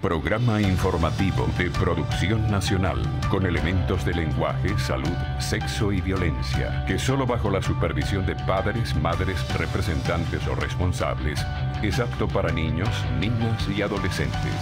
Programa informativo de Producción Nacional, con elementos de lenguaje, salud, sexo y violencia, que solo bajo la supervisión de padres, madres, representantes o responsables, es apto para niños, niñas y adolescentes.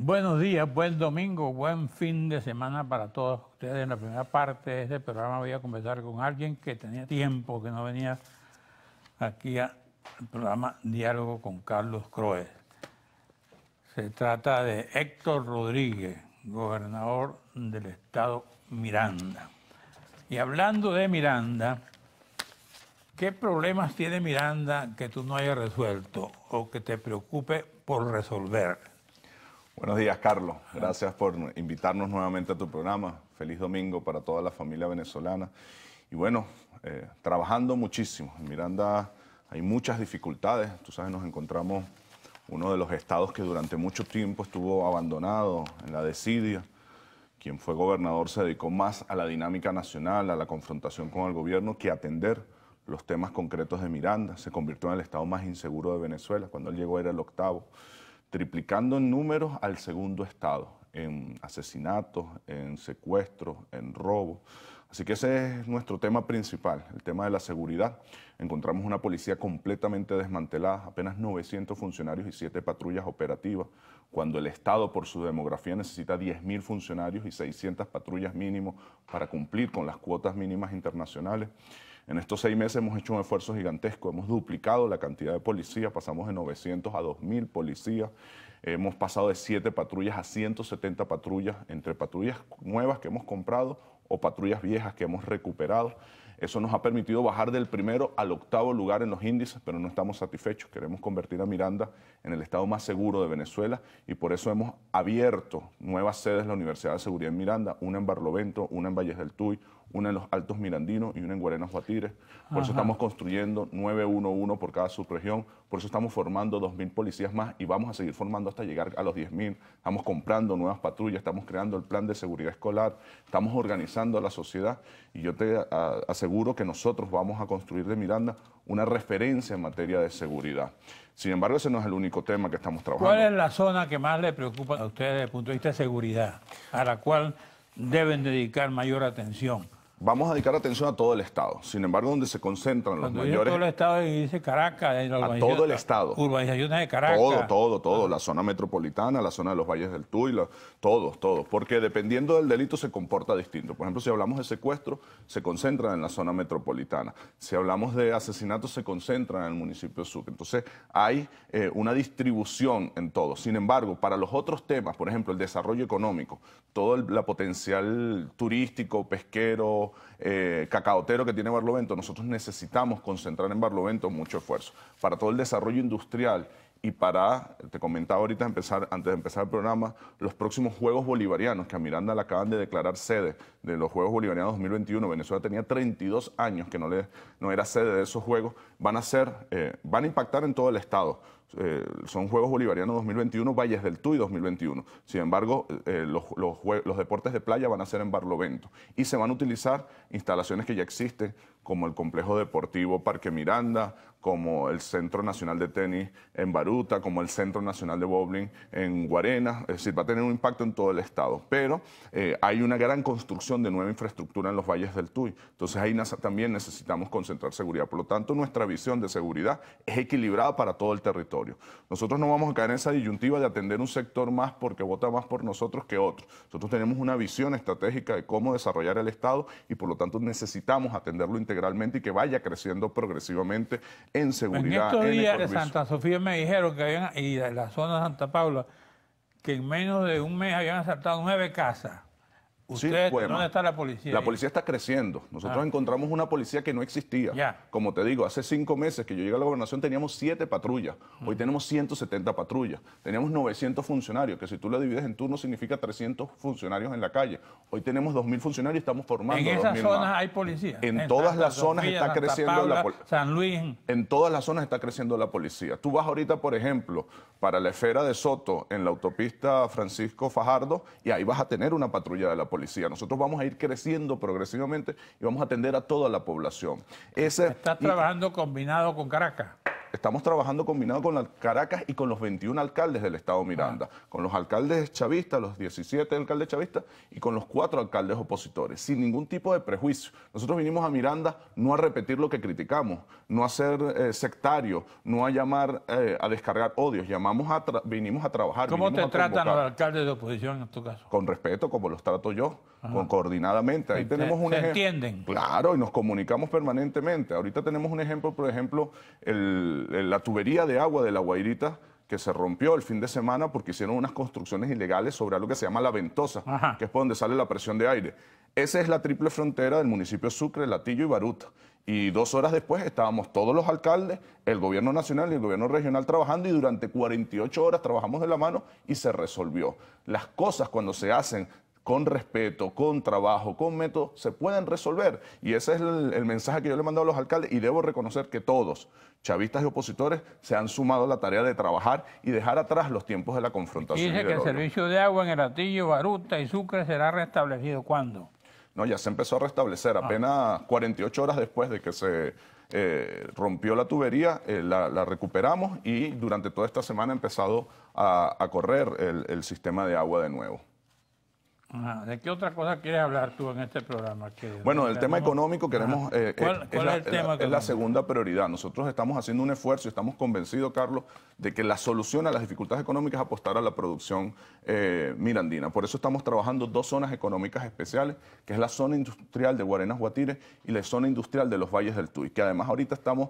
Buenos días, buen domingo, buen fin de semana para todos ustedes. En la primera parte de este programa voy a conversar con alguien que tenía tiempo que no venía aquí al programa Diálogo con Carlos Croes. Se trata de Héctor Rodríguez, gobernador del estado Miranda. Y hablando de Miranda, ¿qué problemas tiene Miranda que tú no hayas resuelto o que te preocupe por resolver? Buenos días, Carlos. Gracias por invitarnos nuevamente a tu programa. Feliz domingo para toda la familia venezolana. Y bueno, trabajando muchísimo. En Miranda hay muchas dificultades. Tú sabes, nos encontramos uno de los estados que durante mucho tiempo estuvo abandonado en la desidia. Quien fue gobernador se dedicó más a la dinámica nacional, a la confrontación con el gobierno, que a atender los temas concretos de Miranda. Se convirtió en el estado más inseguro de Venezuela. Cuando él llegó era el octavo, triplicando en números al segundo estado, en asesinatos, en secuestros, en robos. Así que ese es nuestro tema principal, el tema de la seguridad. Encontramos una policía completamente desmantelada, apenas 900 funcionarios y 7 patrullas operativas, cuando el Estado por su demografía necesita 10.000 funcionarios y 600 patrullas mínimo para cumplir con las cuotas mínimas internacionales. En estos 6 meses hemos hecho un esfuerzo gigantesco, hemos duplicado la cantidad de policías, pasamos de 900 a 2.000 policías, hemos pasado de 7 patrullas a 170 patrullas, entre patrullas nuevas que hemos comprado o patrullas viejas que hemos recuperado. Eso nos ha permitido bajar del primero al octavo lugar en los índices, pero no estamos satisfechos. Queremos convertir a Miranda en el estado más seguro de Venezuela y por eso hemos abierto nuevas sedes de la Universidad de Seguridad en Miranda, una en Barlovento, una en Valles del Tuy, una en los Altos Mirandinos y una en Guarenas Guatires. Por eso estamos construyendo 911 por cada subregión, por eso estamos formando 2.000 policías más y vamos a seguir formando hasta llegar a los 10.000. Estamos comprando nuevas patrullas, estamos creando el plan de seguridad escolar, estamos organizando a la sociedad y yo te aseguro que nosotros vamos a construir de Miranda una referencia en materia de seguridad. Sin embargo, ese no es el único tema que estamos trabajando. ¿Cuál es la zona que más le preocupa a ustedes desde el punto de vista de seguridad, a la cual deben dedicar mayor atención? Vamos a dedicar atención a todo el Estado. Sin embargo, donde se concentran los mayores... todo el Estado, y dice Caracas, a todo el Estado. Urbanizaciones de Caracas. Todo. La zona metropolitana, la zona de los Valles del Tuy, todo. Porque dependiendo del delito se comporta distinto. Por ejemplo, si hablamos de secuestro, se concentran en la zona metropolitana. Si hablamos de asesinatos, se concentran en el municipio de Sucre. Entonces, hay una distribución en todo. Sin embargo, para los otros temas, por ejemplo, el desarrollo económico, todo el potencial turístico, pesquero, cacaotero que tiene Barlovento, nosotros necesitamos concentrar en Barlovento mucho esfuerzo. Para todo el desarrollo industrial y para, te comentaba ahorita antes de empezar el programa, los próximos Juegos Bolivarianos, que a Miranda le acaban de declarar sede de los Juegos Bolivarianos 2021. Venezuela tenía 32 años que no era sede de esos Juegos. Van a impactar en todo el Estado. Son Juegos Bolivarianos 2021, Valles del Tuy 2021. Sin embargo, los deportes de playa van a ser en Barlovento y se van a utilizar instalaciones que ya existen, como el Complejo Deportivo Parque Miranda, como el Centro Nacional de Tenis en Baruta, como el Centro Nacional de Bowling en Guarenas. Es decir, va a tener un impacto en todo el Estado. Pero hay una gran construcción de nueva infraestructura en los Valles del Tuy. Entonces ahí también necesitamos concentrar seguridad. Por lo tanto, nuestra visión de seguridad es equilibrada para todo el territorio. Nosotros no vamos a caer en esa disyuntiva de atender un sector más porque vota más por nosotros que otro. Nosotros tenemos una visión estratégica de cómo desarrollar el Estado y por lo tanto necesitamos atenderlo integralmente y que vaya creciendo progresivamente en seguridad. En estos días de Santa Sofía me dijeron que habían, y de la zona de Santa Paula, que en menos de un mes habían asaltado 9 casas. ¿Ustedes, dónde está la policía? La policía está creciendo. Nosotros encontramos una policía que no existía. Como te digo, hace 5 meses que yo llegué a la gobernación teníamos 7 patrullas. Hoy tenemos 170 patrullas. Teníamos 900 funcionarios, que si tú lo divides en turnos significa 300 funcionarios en la calle. Hoy tenemos 2.000 funcionarios y estamos formando 2.000 más. ¿En esas zonas hay policía? En todas las zonas está creciendo la policía. San Luis. En todas las zonas está creciendo la policía. Tú vas ahorita, por ejemplo, para la esfera de Soto, en la autopista Francisco Fajardo, y ahí vas a tener una patrulla de la policía. policía. Nosotros vamos a ir creciendo progresivamente y vamos a atender a toda la población. ¿Estás trabajando combinado con Caracas? Estamos trabajando combinado con Caracas y con los 21 alcaldes del estado Miranda, con los alcaldes chavistas, los 17 alcaldes chavistas y con los 4 alcaldes opositores, sin ningún tipo de prejuicio. Nosotros vinimos a Miranda no a repetir lo que criticamos, no a ser sectarios, no a llamar a descargar odios, vinimos a trabajar. ¿Cómo te tratan los alcaldes de oposición en tu caso? Con respeto, como los trato yo, coordinadamente. Ahí tenemos un ejemplo. ¿Se entienden? Claro, y nos comunicamos permanentemente. Ahorita tenemos un ejemplo, por ejemplo, la tubería de agua de La Guairita, que se rompió el fin de semana porque hicieron unas construcciones ilegales sobre algo que se llama La Ventosa, que es por donde sale la presión de aire. Esa es la triple frontera del municipio de Sucre, Latillo y Baruta. Y 2 horas después estábamos todos los alcaldes, el gobierno nacional y el gobierno regional trabajando, y durante 48 horas trabajamos de la mano y se resolvió. Las cosas cuando se hacen con respeto, con trabajo, con método, se pueden resolver. Y ese es el mensaje que yo le he mandado a los alcaldes, y debo reconocer que todos, chavistas y opositores, se han sumado a la tarea de trabajar y dejar atrás los tiempos de la confrontación. Dice que el servicio de agua en el Latillo, Baruta y Sucre será restablecido. ¿Cuándo? No, ya se empezó a restablecer. Apenas 48 horas después de que se rompió la tubería, la recuperamos, y durante toda esta semana ha empezado a correr el sistema de agua de nuevo. ¿De qué otra cosa quieres hablar tú en este programa? Bueno, el tema económico queremos... ¿Cuál es el tema? Es la segunda prioridad. Nosotros estamos haciendo un esfuerzo y estamos convencidos, Carlos, de que la solución a las dificultades económicas es apostar a la producción mirandina. Por eso estamos trabajando 2 zonas económicas especiales, que es la zona industrial de Guarenas Guatire y la zona industrial de los Valles del Tuy, que además ahorita estamos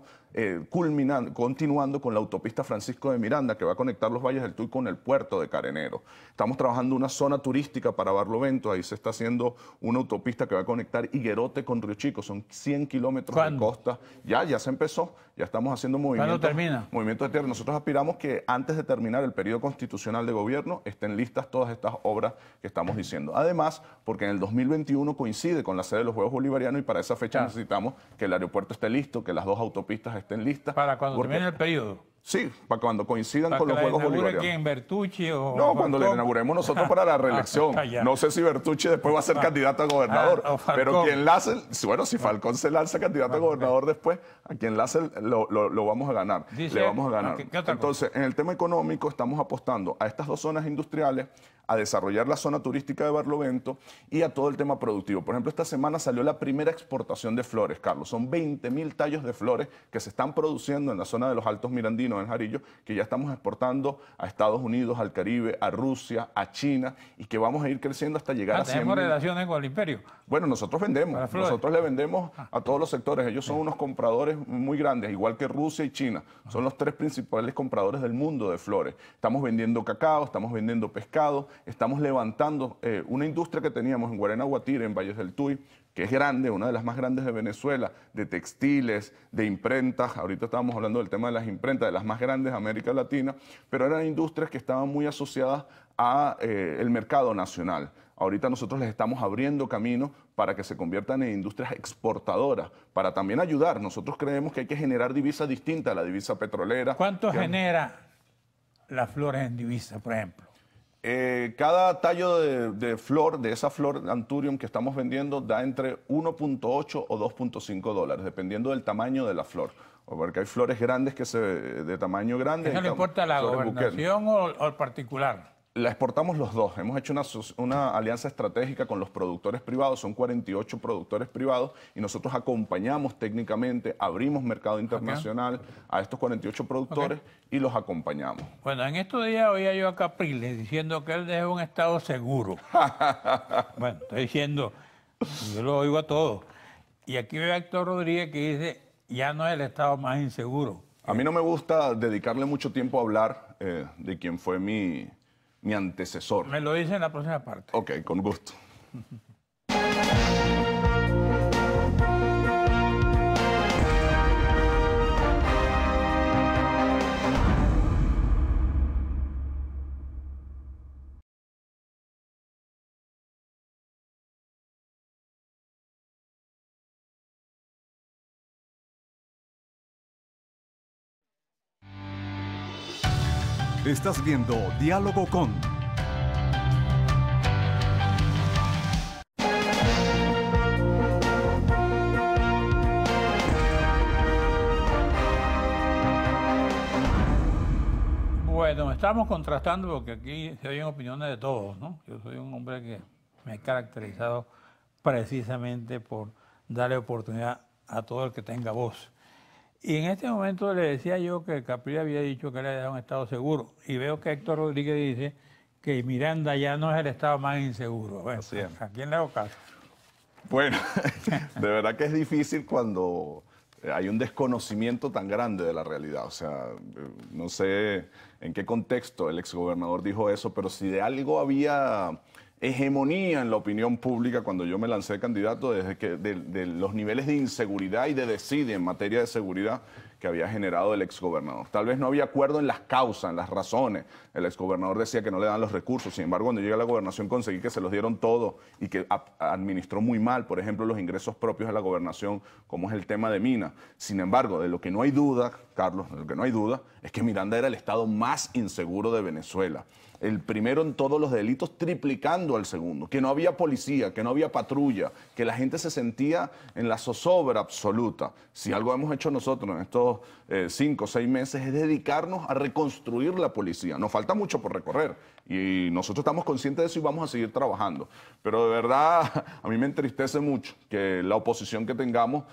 continuando con la autopista Francisco de Miranda, que va a conectar los Valles del Tuy con el puerto de Carenero. Estamos trabajando una zona turística para Barlovento. Ahí se está haciendo una autopista que va a conectar Higuerote con Río Chico. Son 100 kilómetros de costa. Ya se empezó. Ya estamos haciendo movimientos. ¿Cuándo termina? Movimientos de tierra. Nosotros aspiramos que antes de terminar el periodo constitucional de gobierno estén listas todas estas obras que estamos diciendo. Además, porque en el 2021 coincide con la sede de los Juegos Bolivarianos, y para esa fecha necesitamos que el aeropuerto esté listo, que las 2 autopistas estén listas. ¿Para cuando termine el periodo? Sí, para cuando coincidan con los Juegos Bolivarianos. ¿Quién, Bertucci o...? No, cuando le inauguremos nosotros para la reelección. No sé si Bertucci después va a ser candidato a gobernador, pero quien la hace, bueno, si Falcón se lanza candidato a gobernador después, a quien la hace lo vamos a ganar. Le vamos a ganar. Entonces, en el tema económico estamos apostando a estas 2 zonas industriales, a desarrollar la zona turística de Barlovento y a todo el tema productivo. Por ejemplo, esta semana salió la primera exportación de flores, Carlos. Son 20.000 tallos de flores que se están produciendo en la zona de los Altos Mirandinos, en Jarillo, que ya estamos exportando a Estados Unidos, al Caribe, a Rusia, a China, y que vamos a ir creciendo hasta llegar a 100.000. ¿Tenemos relaciones con el imperio? Bueno, nosotros vendemos. Nosotros le vendemos a todos los sectores. Ellos son unos compradores muy grandes, igual que Rusia y China. Son los 3 principales compradores del mundo de flores. Estamos vendiendo cacao, estamos vendiendo pescado, estamos levantando una industria que teníamos en Guarenas Guatire, en Valles del Tuy, que es grande, una de las más grandes de Venezuela, de textiles, de imprentas. Ahorita estábamos hablando del tema de las imprentas, de las más grandes de América Latina, pero eran industrias que estaban muy asociadas a el mercado nacional. Ahorita nosotros les estamos abriendo camino para que se conviertan en industrias exportadoras, para también ayudar. Nosotros creemos que hay que generar divisas distintas a la divisa petrolera. ¿Cuánto genera las flores en divisa, por ejemplo? Cada tallo de flor, de esa flor Anturium que estamos vendiendo, da entre 1.8 o 2.5 dólares, dependiendo del tamaño de la flor. Porque hay flores grandes de tamaño grande. ¿Eso le importa la gobernación o el particular? La exportamos los 2. Hemos hecho una alianza estratégica con los productores privados. Son 48 productores privados y nosotros acompañamos técnicamente, abrimos mercado internacional a estos 48 productores y los acompañamos. Bueno, en estos días oía yo a Capriles diciendo que él es un estado seguro. Bueno, estoy diciendo, yo lo oigo a todos. Y aquí veo a Héctor Rodríguez que dice, ya no es el estado más inseguro. A mí no me gusta dedicarle mucho tiempo a hablar de quién fue mi antecesor. Me lo dice en la próxima parte. Ok, con gusto. Estás viendo Diálogo con... Bueno, estamos contrastando porque aquí se oyen opiniones de todos, ¿no? Yo soy un hombre que me he caracterizado precisamente por darle oportunidad a todo el que tenga voz. Y en este momento le decía yo que Capriles había dicho que él era un estado seguro. Y veo que Héctor Rodríguez dice que Miranda ya no es el estado más inseguro. Bueno, Así es. ¿a quién le hago caso? Bueno, de verdad que es difícil cuando hay un desconocimiento tan grande de la realidad. O sea, no sé en qué contexto el exgobernador dijo eso, pero si de algo había hegemonía en la opinión pública cuando yo me lancé de candidato, desde que de los niveles de inseguridad y de desidia en materia de seguridad que había generado el exgobernador. Tal vez no había acuerdo en las causas, en las razones. El exgobernador decía que no le dan los recursos. Sin embargo, cuando llegué a la gobernación conseguí que se los dieron todo y que administró muy mal, por ejemplo, los ingresos propios de la gobernación, como es el tema de Mina. Sin embargo, de lo que no hay duda, Carlos, de lo que no hay duda, es que Miranda era el estado más inseguro de Venezuela. El primero en todos los delitos, triplicando al segundo, que no había policía, que no había patrulla, que la gente se sentía en la zozobra absoluta. Si algo hemos hecho nosotros en estos 5 o 6 meses es dedicarnos a reconstruir la policía. Nos falta mucho por recorrer y nosotros estamos conscientes de eso y vamos a seguir trabajando. Pero de verdad, a mí me entristece mucho que la oposición que tengamos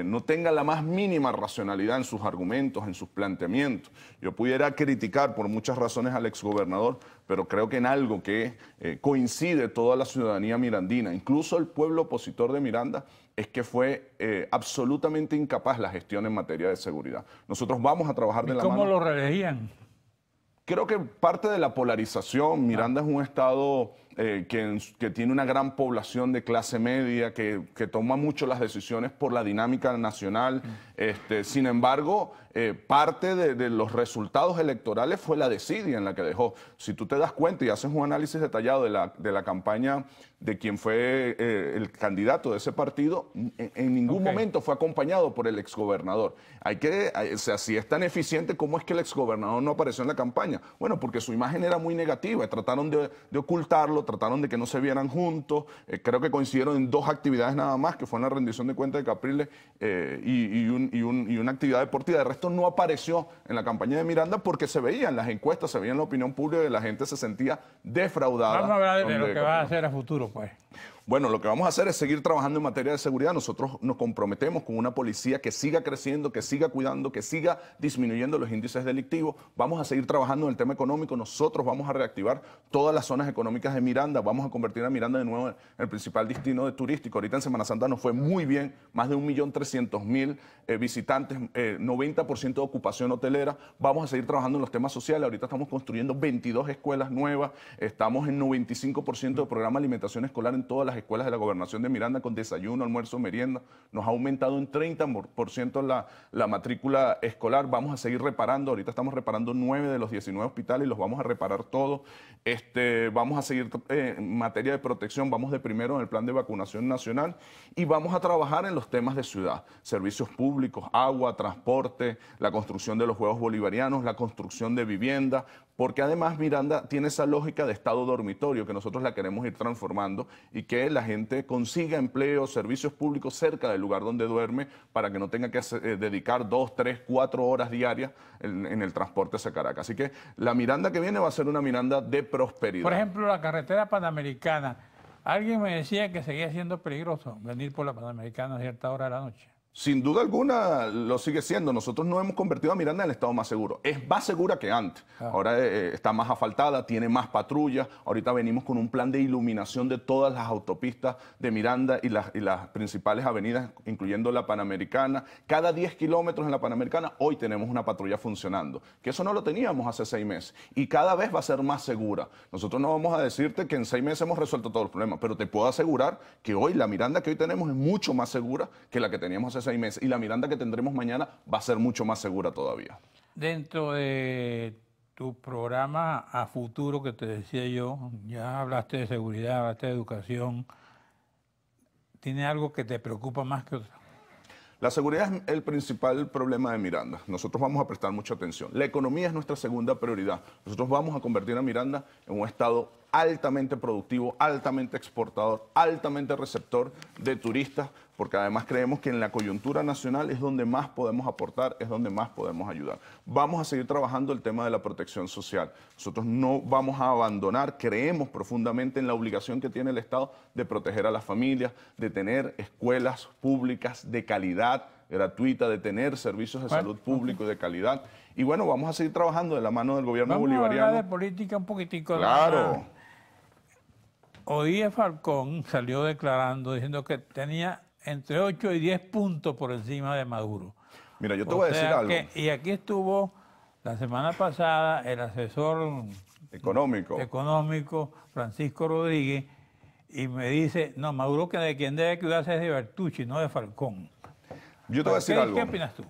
no tenga la más mínima racionalidad en sus argumentos, en sus planteamientos. Yo pudiera criticar por muchas razones al exgobernador, pero creo que en algo que coincide toda la ciudadanía mirandina, incluso el pueblo opositor de Miranda, es que fue absolutamente incapaz la gestión en materia de seguridad. Nosotros vamos a trabajar de la mano. ¿Cómo lo reelegían? Creo que parte de la polarización, Miranda es un estado que tiene una gran población de clase media, que toma mucho las decisiones por la dinámica nacional. Sin embargo, parte de los resultados electorales fue la desidia en la que dejó. Si tú te das cuenta y haces un análisis detallado de la campaña de quien fue el candidato de ese partido, en ningún momento fue acompañado por el exgobernador. O sea, si es tan eficiente, ¿cómo es que el exgobernador no apareció en la campaña? Bueno, porque su imagen era muy negativa, trataron de ocultarlo, trataron de que no se vieran juntos, creo que coincidieron en 2 actividades nada más, que fue la rendición de cuentas de Capriles y una actividad deportiva. De resto no apareció en la campaña de Miranda porque se veía en las encuestas, se veía en la opinión pública y la gente se sentía defraudada. Vamos a hablar de lo que va a hacer a futuro, pues. Bueno, lo que vamos a hacer es seguir trabajando en materia de seguridad. Nosotros nos comprometemos con una policía que siga creciendo, que siga cuidando, que siga disminuyendo los índices delictivos. Vamos a seguir trabajando en el tema económico. Nosotros vamos a reactivar todas las zonas económicas de Miranda. Vamos a convertir a Miranda de nuevo en el principal destino turístico. Ahorita en Semana Santa nos fue muy bien. Más de 1.300.000 visitantes, 90% de ocupación hotelera. Vamos a seguir trabajando en los temas sociales. Ahorita estamos construyendo 22 escuelas nuevas. Estamos en 95% de programa de alimentación escolar en todas las escuelas de la gobernación de Miranda con desayuno, almuerzo, merienda. Nos ha aumentado en 30% la matrícula escolar. Vamos a seguir reparando. Ahorita estamos reparando 9 de los 19 hospitales y los vamos a reparar todos. Vamos a seguir en materia de protección. Vamos de primero en el plan de vacunación nacional y vamos a trabajar en los temas de ciudad. Servicios públicos, agua, transporte, la construcción de los Juegos Bolivarianos, la construcción de vivienda, porque además Miranda tiene esa lógica de estado dormitorio que nosotros la queremos ir transformando y que la gente consiga empleo, servicios públicos cerca del lugar donde duerme para que no tenga que dedicar 2, 3, 4 horas diarias en el transporte hacia Caracas. Así que la Miranda que viene va a ser una Miranda de prosperidad. Por ejemplo, la carretera panamericana. Alguien me decía que seguía siendo peligroso venir por la panamericana a cierta hora de la noche. Sin duda alguna lo sigue siendo. Nosotros no hemos convertido a Miranda en el estado más seguro. Es más segura que antes. Ahora está más asfaltada, tiene más patrullas. Ahorita venimos con un plan de iluminación de todas las autopistas de Miranda y las principales avenidas, incluyendo la Panamericana. Cada 10 kilómetros en la Panamericana, hoy tenemos una patrulla funcionando. Que eso no lo teníamos hace 6 meses. Y cada vez va a ser más segura. Nosotros no vamos a decirte que en 6 meses hemos resuelto todos los problemas, pero te puedo asegurar que hoy la Miranda que hoy tenemos es mucho más segura que la que teníamos hace 6 meses y la Miranda que tendremos mañana va a ser mucho más segura todavía. Dentro de tu programa a futuro que te decía yo, ya hablaste de seguridad, hablaste de educación, ¿tiene algo que te preocupa más que otro? La seguridad es el principal problema de Miranda. Nosotros vamos a prestar mucha atención. La economía es nuestra segunda prioridad. Nosotros vamos a convertir a Miranda en un estado altamente productivo, altamente exportador, altamente receptor de turistas, porque además creemos que en la coyuntura nacional es donde más podemos aportar, es donde más podemos ayudar. Vamos a seguir trabajando el tema de la protección social. Nosotros no vamos a abandonar, creemos profundamente en la obligación que tiene el Estado de proteger a las familias, de tener escuelas públicas de calidad, gratuita, de tener servicios de salud públicos de calidad. Y bueno, vamos a seguir trabajando de la mano del gobierno bolivariano. Vamos a hablar de política un poquitico. Claro. Hoy Falcón salió declarando, diciendo que tenía entre 8 y 10 puntos por encima de Maduro. Mira, yo te voy a decir algo. Y aquí estuvo la semana pasada el asesor económico Francisco Rodríguez, y me dice, no, Maduro que de quien debe cuidarse es de Bertucci, no de Falcón. Yo te voy a decir algo. ¿Qué opinas tú?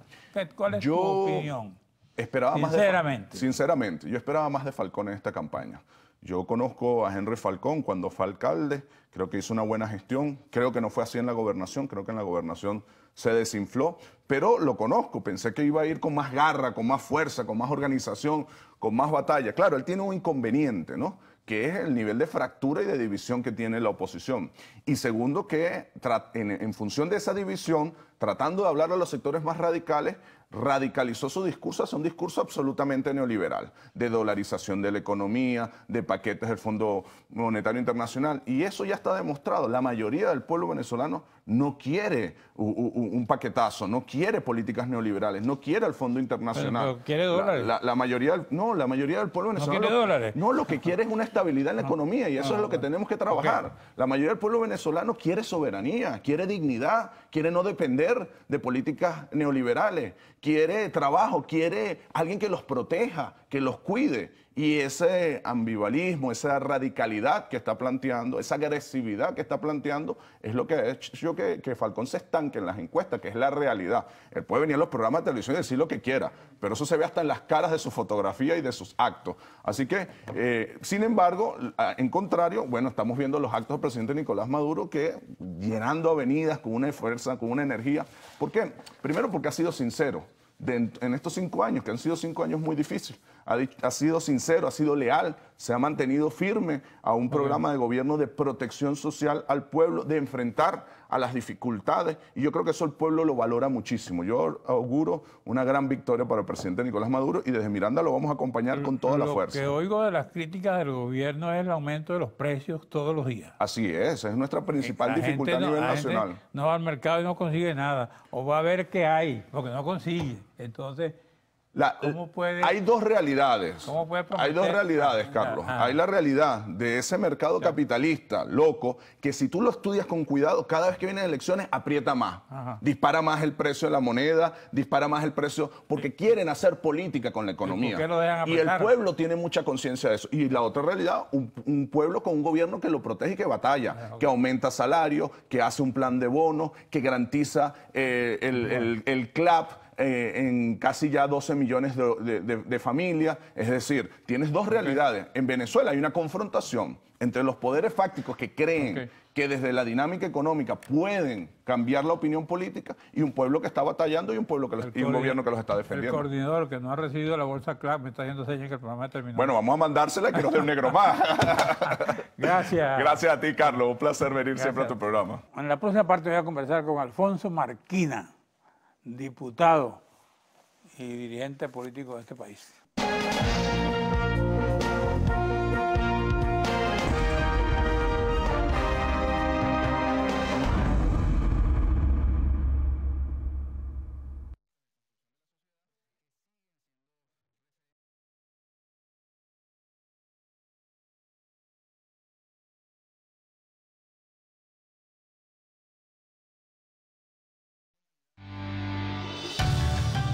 ¿Cuál es tu opinión? Esperaba sinceramente. Sinceramente, yo esperaba más de Falcón en esta campaña. Yo conozco a Henry Falcón cuando fue alcalde, creo que hizo una buena gestión, creo que no fue así en la gobernación, creo que en la gobernación se desinfló, pero lo conozco, pensé que iba a ir con más garra, con más fuerza, con más organización, con más batalla. Claro, él tiene un inconveniente, ¿no?, que es el nivel de fractura y de división que tiene la oposición. Y segundo, que en función de esa división, tratando de hablar a los sectores más radicales, radicalizó su discurso hacia un discurso absolutamente neoliberal, de dolarización de la economía, de paquetes del Fondo Monetario Internacional. Y eso ya está demostrado. La mayoría del pueblo venezolano no quiere un paquetazo, no quiere políticas neoliberales, no quiere el Fondo Internacional. Pero quiere dólares. La mayoría del pueblo venezolano... ¿No quiere dólares? No, lo que quiere es una estabilidad en la economía, y eso es lo que tenemos que trabajar. Okay. La mayoría del pueblo venezolano quiere soberanía, quiere dignidad, quiere no depender de políticas neoliberales, quiere trabajo, quiere alguien que los proteja, que los cuide. Y ese ambivalismo, esa radicalidad que está planteando, esa agresividad que está planteando, es lo que ha hecho que Falcón se estanque en las encuestas, que es la realidad. Él puede venir a los programas de televisión y decir lo que quiera, pero eso se ve hasta en las caras de su fotografía y de sus actos. Así que, sin embargo, en contrario, bueno, estamos viendo los actos del presidente Nicolás Maduro que llenando avenidas con una fuerza, con una energía. ¿Por qué? Primero porque ha sido sincero. En estos 5 años, que han sido 5 años muy difíciles, ha sido sincero, ha sido leal, se ha mantenido firme a un programa de gobierno de protección social al pueblo, de enfrentar a las dificultades, y yo creo que eso el pueblo lo valora muchísimo. Yo auguro una gran victoria para el presidente Nicolás Maduro, y desde Miranda lo vamos a acompañar con toda la fuerza. Lo que oigo de las críticas del gobierno es el aumento de los precios todos los días. Así es nuestra principal dificultad a nivel nacional. No va al mercado y no consigue nada, o va a ver qué hay, porque no consigue. Entonces, ¿cómo puede? Hay dos realidades. ¿Cómo puede prometer? Hay dos realidades, Carlos. Hay la realidad de ese mercado capitalista loco, que si tú lo estudias con cuidado, cada vez que vienen elecciones aprieta más. Dispara más el precio de la moneda, dispara más el precio, porque quieren hacer política con la economía. ¿Por qué lo dejan apretar? Y el pueblo tiene mucha conciencia de eso. Y la otra realidad, un pueblo con un gobierno que lo protege y que batalla, que aumenta salario, que hace un plan de bonos, que garantiza el CLAP, en casi ya 12 millones de familias. Es decir, tienes dos realidades. En Venezuela hay una confrontación entre los poderes fácticos que creen que desde la dinámica económica pueden cambiar la opinión política, y un pueblo que está batallando y un gobierno que los está defendiendo. El coordinador que no ha recibido la bolsa CLAP me está haciendo señas que el programa ha terminado. Bueno, vamos a mandársela y que nos dé un negro más. Gracias. Gracias a ti, Carlos. Un placer venir siempre a tu programa. En la próxima parte voy a conversar con Alfonso Marquina, diputado y dirigente político de este país.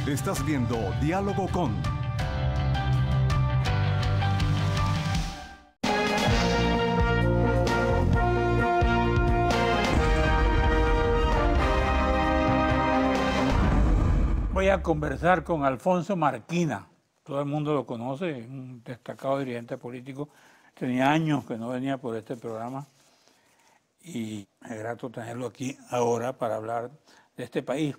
Estás viendo Diálogo con... Voy a conversar con Alfonso Marquina. Todo el mundo lo conoce, es un destacado dirigente político. Tenía años que no venía por este programa, y es grato tenerlo aquí ahora para hablar de este país.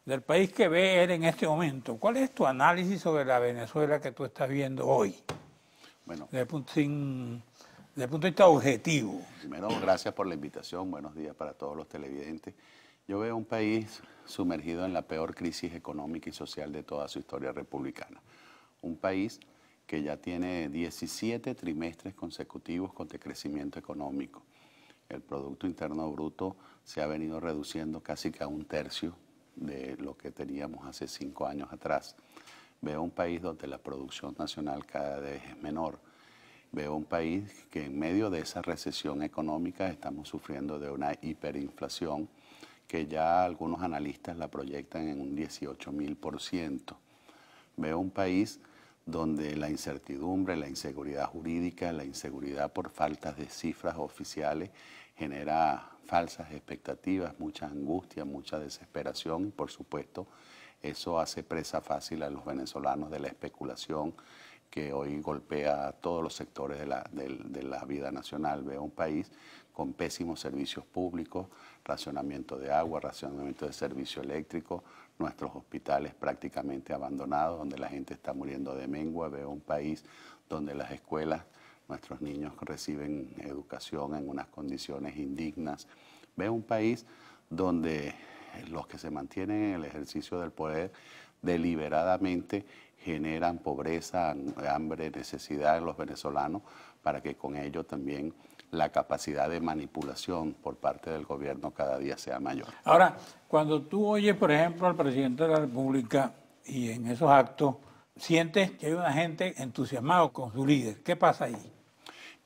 Del país que ve él en este momento. ¿Cuál es tu análisis sobre la Venezuela que tú estás viendo hoy? Bueno, sin desde el punto de vista objetivo? Primero, gracias por la invitación. Buenos días para todos los televidentes. Yo veo un país sumergido en la peor crisis económica y social de toda su historia republicana. Un país que ya tiene 17 trimestres consecutivos con decrecimiento económico. El Producto Interno Bruto se ha venido reduciendo casi que a un tercio de lo que teníamos hace 5 años atrás. Veo un país donde la producción nacional cada vez es menor. Veo un país que en medio de esa recesión económica estamos sufriendo de una hiperinflación que ya algunos analistas la proyectan en un 18.000%. Veo un país donde la incertidumbre, la inseguridad jurídica, la inseguridad por faltas de cifras oficiales genera falsas expectativas, mucha angustia, mucha desesperación y por supuesto eso hace presa fácil a los venezolanos de la especulación que hoy golpea a todos los sectores de la vida nacional. Veo un país con pésimos servicios públicos, racionamiento de agua, racionamiento de servicio eléctrico, nuestros hospitales prácticamente abandonados, donde la gente está muriendo de mengua. Veo un país donde las escuelas, nuestros niños reciben educación en unas condiciones indignas. Veo un país donde los que se mantienen en el ejercicio del poder deliberadamente generan pobreza, hambre, necesidad en los venezolanos para que con ello también la capacidad de manipulación por parte del gobierno cada día sea mayor. Ahora, cuando tú oyes, por ejemplo, al presidente de la República y en esos actos, sientes que hay una gente entusiasmada con su líder. ¿Qué pasa ahí?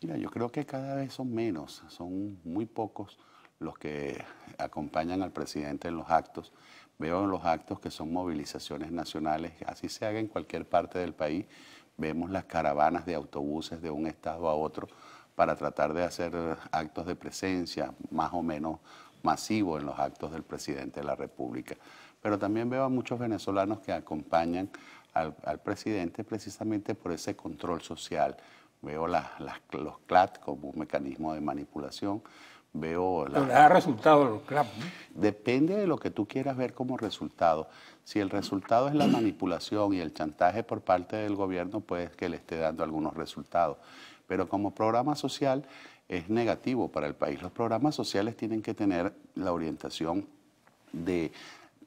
Mira, yo creo que cada vez son menos, son muy pocos los que acompañan al presidente en los actos. Veo en los actos que son movilizaciones nacionales, así se haga en cualquier parte del país. Vemos las caravanas de autobuses de un estado a otro para tratar de hacer actos de presencia más o menos masivos en los actos del presidente de la República. Pero también veo a muchos venezolanos que acompañan al presidente precisamente por ese control social. Veo los CLAT como un mecanismo de manipulación. Pero les da resultado los CLAT, ¿no? Depende de lo que tú quieras ver como resultado. Si el resultado es la manipulación y el chantaje por parte del gobierno, pues que le esté dando algunos resultados. Pero como programa social es negativo para el país. Los programas sociales tienen que tener la orientación de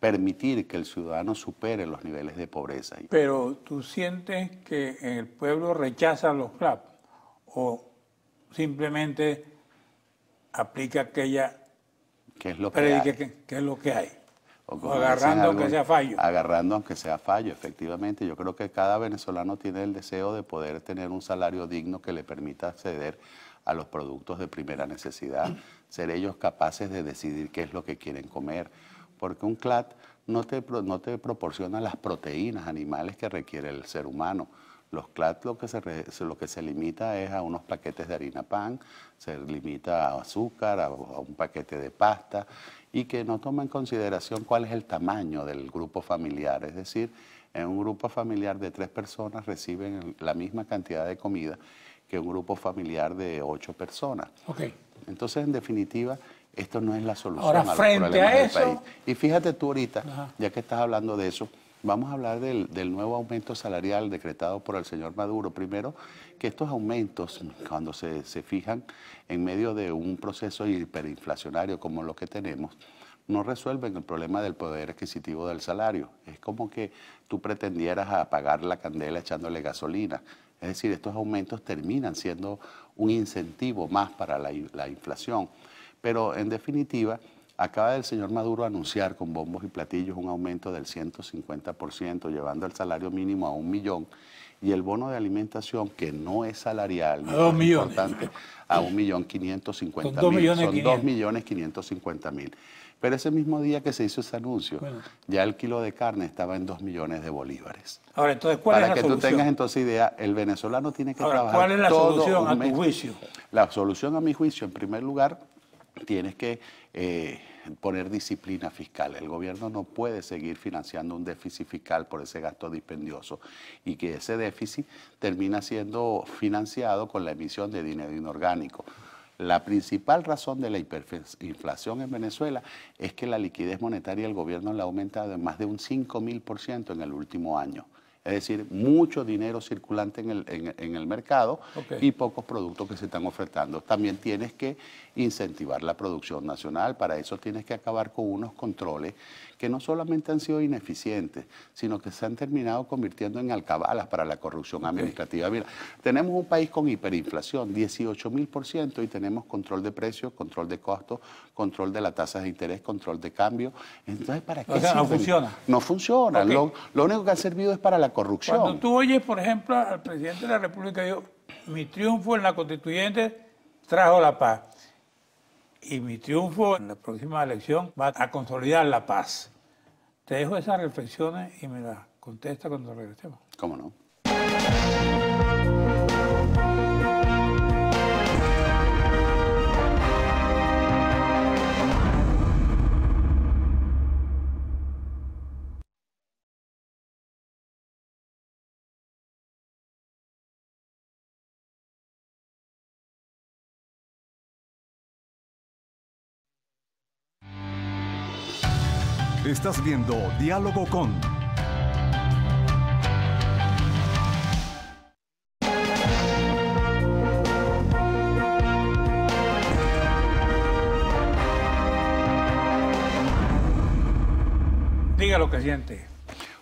permitir que el ciudadano supere los niveles de pobreza. Pero ¿tú sientes que el pueblo rechaza los CLAP o simplemente aplica aquella ¿Qué es lo que hay? ¿Qué es lo que hay? O agarrando aunque sea fallo. Agarrando aunque sea fallo, efectivamente. Yo creo que cada venezolano tiene el deseo de poder tener un salario digno que le permita acceder a los productos de primera necesidad, ser ellos capaces de decidir qué es lo que quieren comer. Porque un CLAT no te proporciona las proteínas animales que requiere el ser humano. Los CLAT lo que se limita es a unos paquetes de harina pan, se limita a azúcar, a un paquete de pasta y que no toma en consideración cuál es el tamaño del grupo familiar. Es decir, en un grupo familiar de 3 personas reciben la misma cantidad de comida que un grupo familiar de 8 personas. Okay. Entonces, en definitiva, esto no es la solución ahora, a los frente problemas a del eso, país. Y fíjate tú ahorita, ajá, ya que estás hablando de eso, vamos a hablar del nuevo aumento salarial decretado por el señor Maduro. Primero, que estos aumentos, cuando se fijan en medio de un proceso hiperinflacionario como lo que tenemos, no resuelven el problema del poder adquisitivo del salario. Es como que tú pretendieras apagar la candela echándole gasolina. Es decir, estos aumentos terminan siendo un incentivo más para la inflación. Pero en definitiva, acaba el señor Maduro anunciar con bombos y platillos un aumento del 150%, llevando el salario mínimo a 1 millón, y el bono de alimentación, que no es salarial, a 2 millones. Importante, a 1.550.000. Son 2.550.000. Pero ese mismo día que se hizo ese anuncio, bueno, ya el kilo de carne estaba en 2 millones de bolívares. Ahora, entonces, ¿cuál es la solución? Para que tú tengas entonces idea, el venezolano tiene que trabajar. ¿Cuál es la solución a tu juicio? La solución a mi juicio, en primer lugar, tienes que poner disciplina fiscal. El gobierno no puede seguir financiando un déficit fiscal por ese gasto dispendioso y que ese déficit termina siendo financiado con la emisión de dinero inorgánico. La principal razón de la hiperinflación en Venezuela es que la liquidez monetaria del gobierno la ha aumentado en más de un 5.000% en el último año. Es decir, mucho dinero circulante en el mercado y pocos productos que se están ofertando. También tienes que incentivar la producción nacional. Para eso tienes que acabar con unos controles que no solamente han sido ineficientes, sino que se han terminado convirtiendo en alcabalas para la corrupción administrativa. Mira, tenemos un país con hiperinflación, 18.000%, y tenemos control de precios, control de costos, control de las tasas de interés, control de cambio. Entonces, ¿para qué sirven? No funciona. No funciona. Lo único que ha servido es para la corrupción. Cuando tú oyes, por ejemplo, al presidente de la República, dijo, mi triunfo en la constituyente trajo la paz. Y mi triunfo en la próxima elección va a consolidar la paz. Te dejo esas reflexiones y me las contesta cuando regresemos. ¿Cómo no? Estás viendo Diálogo con... Diga lo que siente.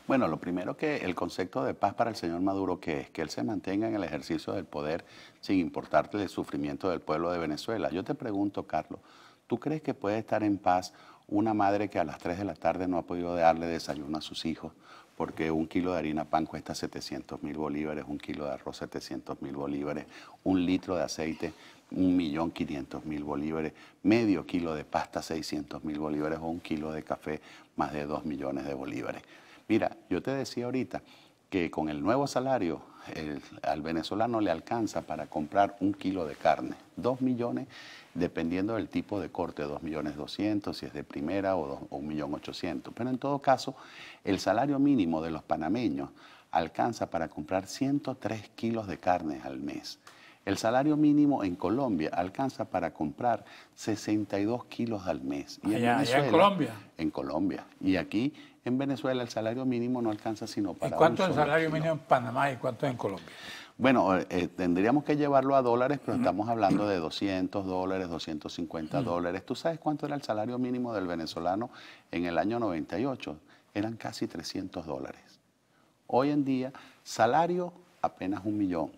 Bueno, lo primero que el concepto de paz para el señor Maduro, que es que él se mantenga en el ejercicio del poder sin importarle el sufrimiento del pueblo de Venezuela. Yo te pregunto, Carlos, ¿tú crees que puede estar en paz una madre que a las 3 de la tarde no ha podido darle desayuno a sus hijos porque un kilo de harina pan cuesta 700.000 bolívares, un kilo de arroz 700.000 bolívares, un litro de aceite 1.500.000 bolívares, medio kilo de pasta 600.000 bolívares o un kilo de café más de 2 millones de bolívares? Mira, yo te decía ahorita que con el nuevo salario al venezolano le alcanza para comprar un kilo de carne, 2 millones, dependiendo del tipo de corte, 2.200.000, si es de primera o 1.800.000. Pero en todo caso, el salario mínimo de los panameños alcanza para comprar 103 kilos de carne al mes. El salario mínimo en Colombia alcanza para comprar 62 kilos al mes. Y allá en Colombia. En Colombia. Y aquí en Venezuela el salario mínimo no alcanza sino para... ¿Y cuánto es el un solo salario kilo. mínimo en Panamá y cuánto en Colombia? Bueno, tendríamos que llevarlo a dólares, pero estamos hablando de $200, $250. ¿Tú sabes cuánto era el salario mínimo del venezolano en el año 98? Eran casi $300. Hoy en día, salario apenas 1 millón.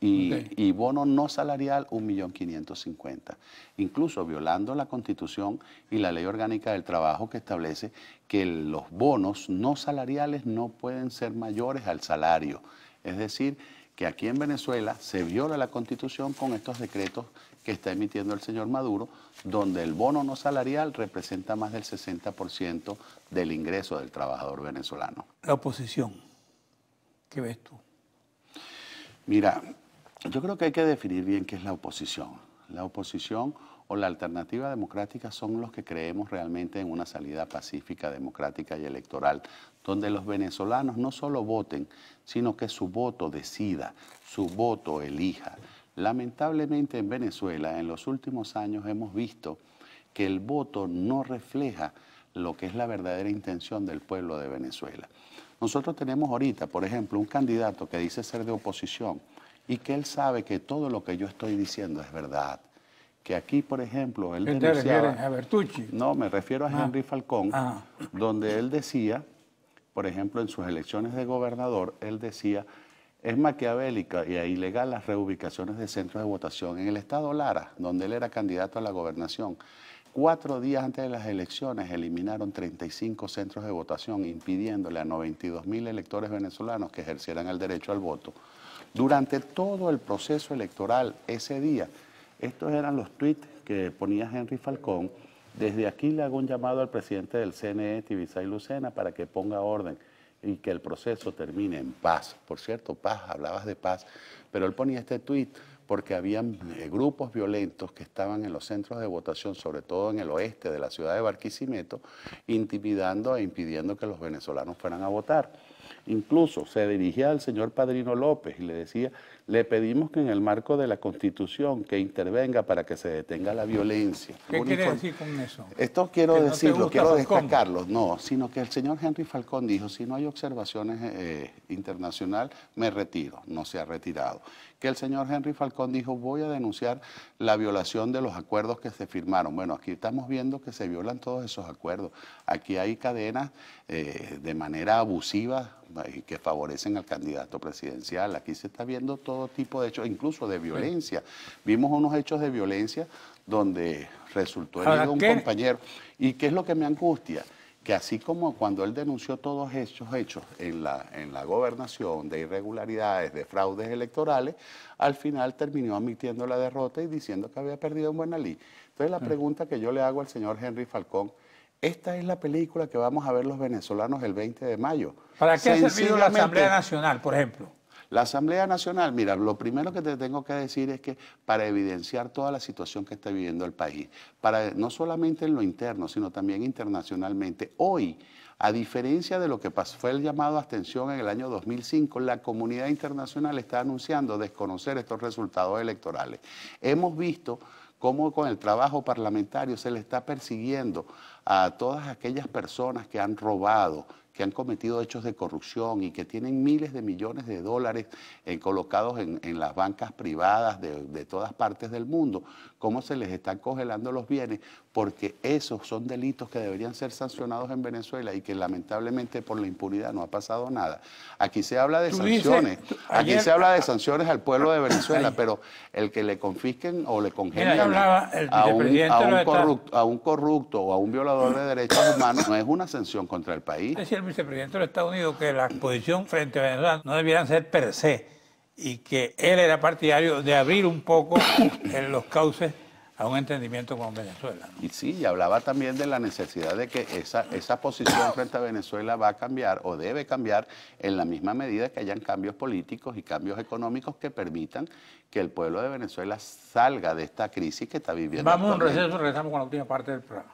Y bono no salarial 1.550.000. Incluso violando la Constitución y la Ley Orgánica del Trabajo, que establece que los bonos no salariales no pueden ser mayores al salario. Es decir, que aquí en Venezuela se viola la Constitución con estos decretos que está emitiendo el señor Maduro, donde el bono no salarial representa más del 60% del ingreso del trabajador venezolano. La oposición, ¿qué ves tú? Mira, yo creo que hay que definir bien qué es la oposición. La oposición o la alternativa democrática son los que creemos realmente en una salida pacífica, democrática y electoral, donde los venezolanos no solo voten, sino que su voto decida, su voto elija. Lamentablemente en Venezuela en los últimos años hemos visto que el voto no refleja lo que es la verdadera intención del pueblo de Venezuela. Nosotros tenemos ahorita, por ejemplo, un candidato que dice ser de oposición y que él sabe que todo lo que yo estoy diciendo es verdad. Que aquí, por ejemplo, él denunciaba... ¿Te refieres a Bertucci? No, me refiero a Henry Falcón, donde él decía, por ejemplo, en sus elecciones de gobernador, él decía, es maquiavélica y ilegal las reubicaciones de centros de votación. En el estado Lara, donde él era candidato a la gobernación, 4 días antes de las elecciones eliminaron 35 centros de votación, impidiéndole a 92.000 electores venezolanos que ejercieran el derecho al voto. Durante todo el proceso electoral ese día, estos eran los tweets que ponía Henry Falcón. Desde aquí le hago un llamado al presidente del CNE, Tibisay Lucena, para que ponga orden y que el proceso termine en paz. Por cierto, paz, hablabas de paz, pero él ponía este tuit porque habían grupos violentos que estaban en los centros de votación, sobre todo en el oeste de la ciudad de Barquisimeto, intimidando e impidiendo que los venezolanos fueran a votar. Incluso se dirigía al señor Padrino López y le decía, le pedimos que en el marco de la Constitución que intervenga para que se detenga la violencia. ¿Qué quiere decir con eso? Esto quiero decirlo, quiero destacarlo. No, sino que el señor Henry Falcón dijo, si no hay observaciones internacional, me retiro. No se ha retirado. Que el señor Henry Falcón dijo, voy a denunciar la violación de los acuerdos que se firmaron. Bueno, aquí estamos viendo que se violan todos esos acuerdos. Aquí hay cadenas de manera abusiva que favorecen al candidato presidencial. Aquí se está viendo todo tipo de hechos, incluso de violencia. Vimos unos hechos de violencia donde resultó herido un compañero. ¿Y qué es lo que me angustia? Que así como cuando él denunció todos esos hechos en la gobernación de irregularidades, de fraudes electorales, al final terminó admitiendo la derrota y diciendo que había perdido en Buenalí. Entonces la pregunta que yo le hago al señor Henry Falcón, esta es la película que vamos a ver los venezolanos el 20 de mayo. ¿Para qué ha servido la Asamblea Nacional, por ejemplo? La Asamblea Nacional, mira, lo primero que te tengo que decir es que para evidenciar toda la situación que está viviendo el país, para no solamente en lo interno, sino también internacionalmente, hoy, a diferencia de lo que fue el llamado a abstención en el año 2005, la comunidad internacional está anunciando desconocer estos resultados electorales. Hemos visto cómo con el trabajo parlamentario se le está persiguiendo a todas aquellas personas que han robado, que han cometido hechos de corrupción y que tienen miles de millones de dólares colocados en las bancas privadas de todas partes del mundo, cómo se les están congelando los bienes, porque esos son delitos que deberían ser sancionados en Venezuela y que lamentablemente por la impunidad no ha pasado nada. Aquí se habla de sanciones, aquí se habla de sanciones al pueblo de Venezuela, pero el que le confisquen o le congelen a un corrupto o a un violador de derechos humanos no es una sanción contra el país. Decía el vicepresidente de los Estados Unidos que la posición frente a Venezuela no debieran ser per se y que él era partidario de abrir un poco en los cauces a un entendimiento con Venezuela, ¿no? Y sí, y hablaba también de la necesidad de que esa posición frente a Venezuela va a cambiar o debe cambiar en la misma medida que hayan cambios políticos y cambios económicos que permitan que el pueblo de Venezuela salga de esta crisis que está viviendo. Vamos a un receso, regresamos con la última parte del programa.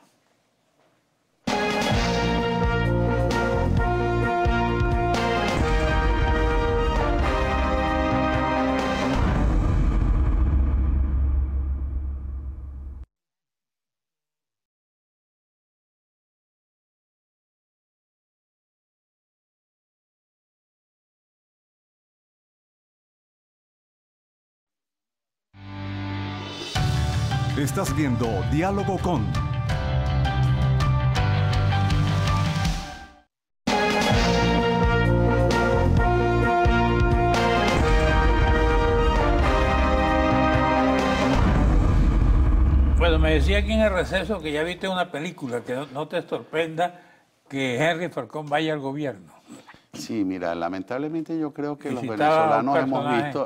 Estás viendo Diálogo con... Bueno, me decía aquí en el receso que ya viste una película, que no te sorprenda que Henry Falcón vaya al gobierno. Sí, mira, lamentablemente yo creo que los venezolanos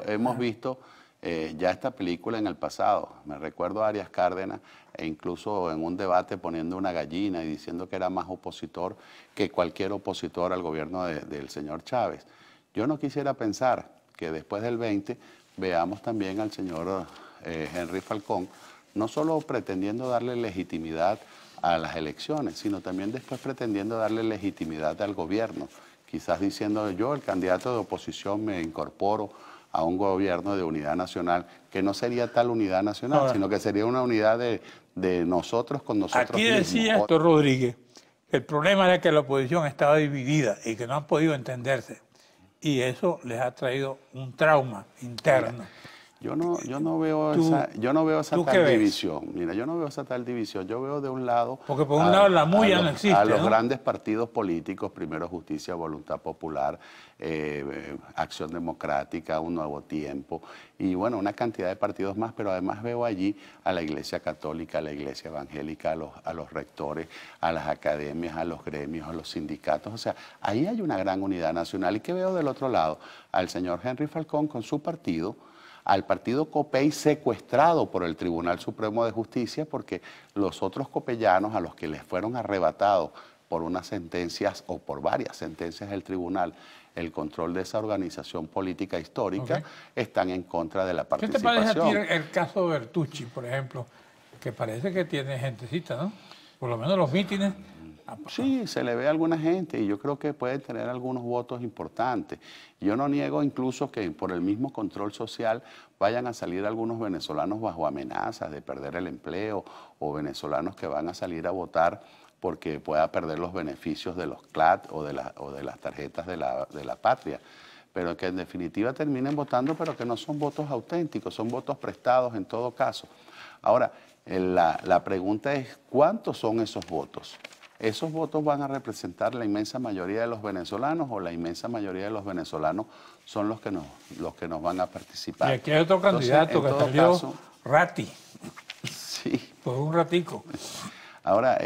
hemos visto ya esta película en el pasado. Me recuerdo a Arias Cárdenas, e incluso en un debate poniendo una gallina y diciendo que era más opositor que cualquier opositor al gobierno del señor Chávez. Yo no quisiera pensar que después del 20 veamos también al señor Henry Falcón, no solo pretendiendo darle legitimidad a las elecciones, sino también después pretendiendo darle legitimidad al gobierno. Quizás diciendo yo, el candidato de oposición, me incorporo a un gobierno de unidad nacional, que no sería tal unidad nacional, sino que sería una unidad de nosotros con nosotros aquí mismos. Decía Héctor Rodríguez que el problema era que la oposición estaba dividida y que no han podido entenderse. Y eso les ha traído un trauma interno. Yo no veo esa tal división. Mira, yo no veo esa tal división. Yo veo de un lado... Porque por un lado la muya no existe, a los grandes partidos políticos, primero Justicia, Voluntad Popular, Acción Democrática, Un Nuevo Tiempo, y bueno, una cantidad de partidos más, pero además veo allí a la Iglesia Católica, a la Iglesia Evangélica, a los rectores, a las academias, a los gremios, a los sindicatos. O sea, ahí hay una gran unidad nacional. ¿Y qué veo del otro lado? Al señor Henry Falcón con su partido, al partido Copey secuestrado por el Tribunal Supremo de Justicia, porque los otros copellanos a los que les fueron arrebatados por unas sentencias o por varias sentencias del tribunal el control de esa organización política histórica, están en contra de la participación. ¿Qué te parece a ti el caso Bertucci, por ejemplo, que parece que tiene gentecita, ¿no? Por lo menos los mítines Sí, se le ve a alguna gente y yo creo que puede tener algunos votos importantes. Yo no niego incluso que por el mismo control social vayan a salir algunos venezolanos bajo amenazas de perder el empleo o venezolanos que van a salir a votar porque pueda perder los beneficios de los CLAT o de las tarjetas de la patria. Pero que en definitiva terminen votando, pero que no son votos auténticos, son votos prestados en todo caso. Ahora, la pregunta es, ¿cuántos son esos votos? ¿Esos votos van a representar la inmensa mayoría de los venezolanos o la inmensa mayoría de los venezolanos son los que nos van a participar? Y aquí hay otro candidato que salió, Ratti. Sí. Por un ratico. Ahora,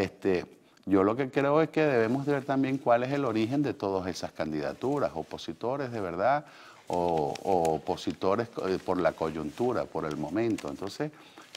yo lo que creo es que debemos ver también cuál es el origen de todas esas candidaturas, opositores de verdad o opositores por la coyuntura, por el momento. Entonces,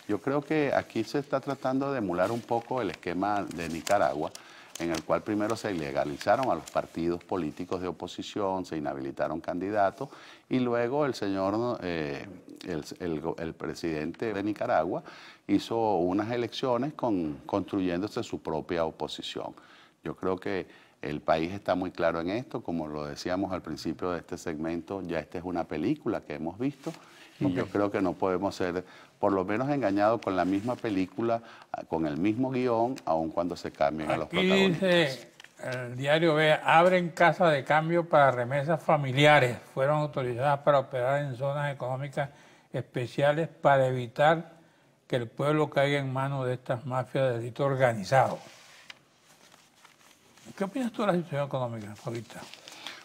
yo creo que aquí se está tratando de emular un poco el esquema de Nicaragua, en el cual primero se ilegalizaron a los partidos políticos de oposición, se inhabilitaron candidatos y luego el señor, el presidente de Nicaragua hizo unas elecciones construyéndose su propia oposición. Yo creo que el país está muy claro en esto, como lo decíamos al principio de este segmento, ya esta es una película que hemos visto y yo creo que no podemos ser por lo menos engañados con la misma película, con el mismo guión, aun cuando se cambien a los protagonistas. Dice el diario B, abren casa de cambio para remesas familiares. Fueron autorizadas para operar en zonas económicas especiales para evitar que el pueblo caiga en manos de estas mafias de delito organizado. ¿Qué opinas tú de la situación económica ahorita?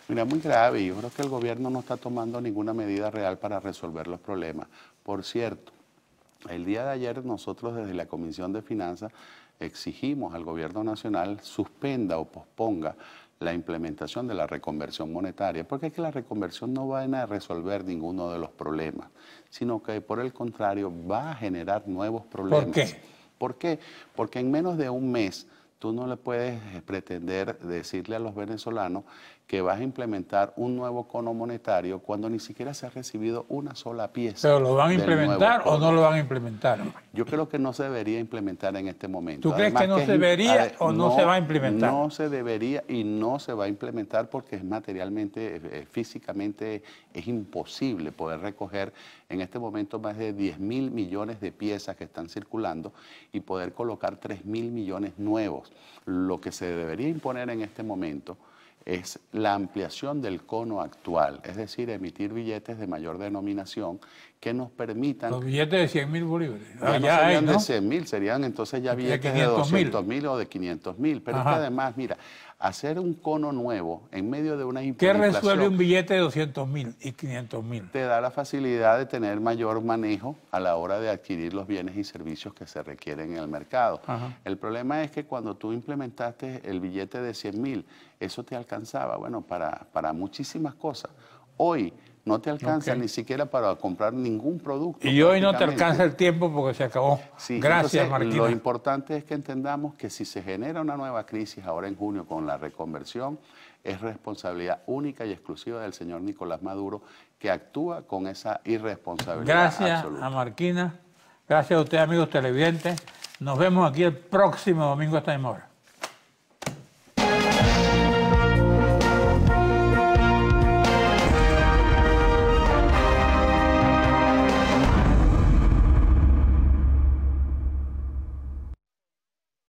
Mira, muy grave. Yo creo que el gobierno no está tomando ninguna medida real para resolver los problemas. Por cierto, el día de ayer nosotros desde la Comisión de Finanzas exigimos al gobierno nacional suspenda o posponga la implementación de la reconversión monetaria, porque es que la reconversión no va a resolver ninguno de los problemas, sino que por el contrario va a generar nuevos problemas. ¿Por qué? ¿Por qué? Porque en menos de un mes tú no le puedes pretender decirle a los venezolanos que vas a implementar un nuevo cono monetario cuando ni siquiera se ha recibido una sola pieza. ¿Pero lo van a implementar o no lo van a implementar? Yo creo que no se debería implementar en este momento. ¿Tú crees Además, que no se debería o no se va a implementar? No se debería y no se va a implementar porque es materialmente, físicamente es imposible poder recoger en este momento más de 10.000 millones de piezas que están circulando y poder colocar 3.000 millones nuevos. Lo que se debería imponer en este momento es la ampliación del cono actual, es decir, emitir billetes de mayor denominación que nos permitan... Los billetes de 100.000 bolívares. Ya no serían de 100.000, serían entonces ya billetes de 200.000 o de 500.000. Pero es que además, mira, hacer un cono nuevo en medio de una inflación... ¿Qué resuelve un billete de 200.000 y 500.000? Te da la facilidad de tener mayor manejo a la hora de adquirir los bienes y servicios que se requieren en el mercado. El problema es que cuando tú implementaste el billete de 100.000, eso te alcanzaba, bueno, para muchísimas cosas. Hoy no te alcanza ni siquiera para comprar ningún producto. Y hoy no te alcanza el tiempo porque se acabó. Sí, gracias, Marquina. Lo importante es que entendamos que si se genera una nueva crisis ahora en junio con la reconversión, es responsabilidad única y exclusiva del señor Nicolás Maduro, que actúa con esa irresponsabilidad Gracias absoluta. a Marquina. Gracias a ustedes, amigos televidentes. Nos vemos aquí el próximo domingo a esta misma hora.